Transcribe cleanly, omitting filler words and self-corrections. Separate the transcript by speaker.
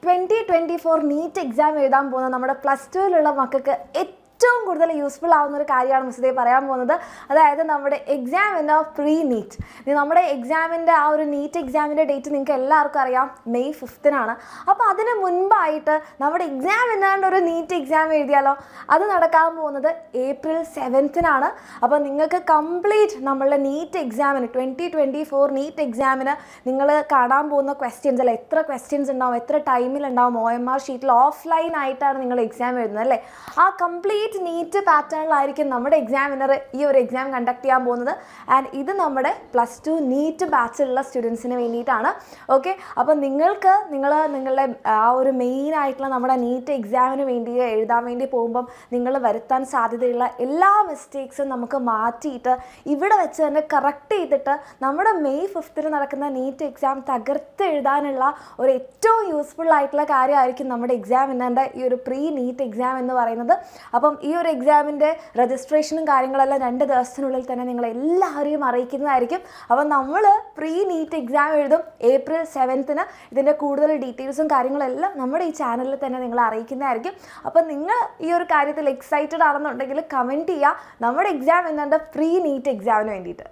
Speaker 1: 2024 NEET exam എഴുതാൻ പോകുന്ന നമ്മുടെ പ്ലസ് ടുവിലുള്ള മക്കൾക്ക് ഏറ്റവും കൂടുതൽ യൂസ്ഫുൾ ആവുന്ന ഒരു കാര്യമാണ് മിസ്സേ പറയാൻ പോകുന്നത്. അതായത് നമ്മുടെ എക്സാമിൻ്റെ പ്രീ നീറ്റ്. നമ്മുടെ എക്സാമിൻ്റെ ആ ഒരു നീറ്റ് എക്സാമിൻ്റെ ഡേറ്റ് നിങ്ങൾക്ക് എല്ലാവർക്കും അറിയാം, May 5th. അപ്പോൾ അതിന് മുൻപായിട്ട് നമ്മുടെ എക്സാം എന്നാണ്ട് ഒരു നീറ്റ് എക്സാം എഴുതിയാലോ? അത് നടക്കാൻ പോകുന്നത് April 7th. അപ്പോൾ നിങ്ങൾക്ക് കംപ്ലീറ്റ് നമ്മളുടെ നീറ്റ് എക്സാമിന് 2024 നീറ്റ് എക്സാമിന് നിങ്ങൾ കാണാൻ പോകുന്ന ക്വസ്റ്റ്യൻസ് അല്ല, എത്ര ക്വസ്റ്റ്യൻസ് ഉണ്ടാവും, എത്ര ടൈമിലുണ്ടാവും, OMR ഷീറ്റിൽ ഓഫ്ലൈൻ ആയിട്ടാണ് നിങ്ങൾ എക്സാം എഴുതുന്നത് അല്ലേ? ആ കംപ്ലീറ്റ് നീറ്റ് പാറ്റേണിലായിരിക്കും നമ്മുടെ എക്സാമിനർ ഈ ഒരു എക്സാം കണ്ടക്ട് ചെയ്യാൻ പോകുന്നത്. ആൻഡ് ഇത് നമ്മുടെ പ്ലസ് ടു നീറ്റ് ബാച്ചിലുള്ള സ്റ്റുഡൻസിന് വേണ്ടിയിട്ടാണ്. ഓക്കെ, അപ്പോൾ നിങ്ങളുടെ ആ ഒരു മെയിൻ ആയിട്ടുള്ള നമ്മുടെ നീറ്റ് എക്സാമിന് വേണ്ടി എഴുതാൻ വേണ്ടി പോകുമ്പം നിങ്ങൾ വരുത്താൻ സാധ്യതയുള്ള എല്ലാ മിസ്റ്റേക്സും നമുക്ക് മാറ്റിയിട്ട് ഇവിടെ വെച്ച് തന്നെ കറക്റ്റ് ചെയ്തിട്ട് നമ്മുടെ May 5th നടക്കുന്ന നീറ്റ് എക്സാം തകർത്ത് എഴുതാനുള്ള ഒരു ഏറ്റവും യൂസ്ഫുൾ ആയിട്ടുള്ള കാര്യമായിരിക്കും നമ്മുടെ എക്സാമിനറിൻ്റെ ഈ ഒരു പ്രീ നീറ്റ് എക്സാം എന്ന് പറയുന്നത്. അപ്പം ഈ ഒരു എക്സാമിൻ്റെ രജിസ്ട്രേഷനും കാര്യങ്ങളെല്ലാം 2 ദിവസത്തിനുള്ളിൽ തന്നെ നിങ്ങളെല്ലാവരെയും അറിയിക്കുന്നതായിരിക്കും. അപ്പം നമ്മൾ പ്രീ നീറ്റ് എക്സാം എഴുതും April 7th. ഇതിൻ്റെ കൂടുതൽ ഡീറ്റെയിൽസും കാര്യങ്ങളെല്ലാം നമ്മുടെ ഈ ചാനലിൽ തന്നെ നിങ്ങളെ അറിയിക്കുന്നതായിരിക്കും. അപ്പം നിങ്ങൾ ഈ ഒരു കാര്യത്തിൽ എക്സൈറ്റഡ് ആണെന്നുണ്ടെങ്കിൽ കമൻറ്റ് ചെയ്യുക നമ്മുടെ എക്സാം എന്നാണ്ട് പ്രീ നീറ്റ് എക്സാമിന് വേണ്ടിയിട്ട്.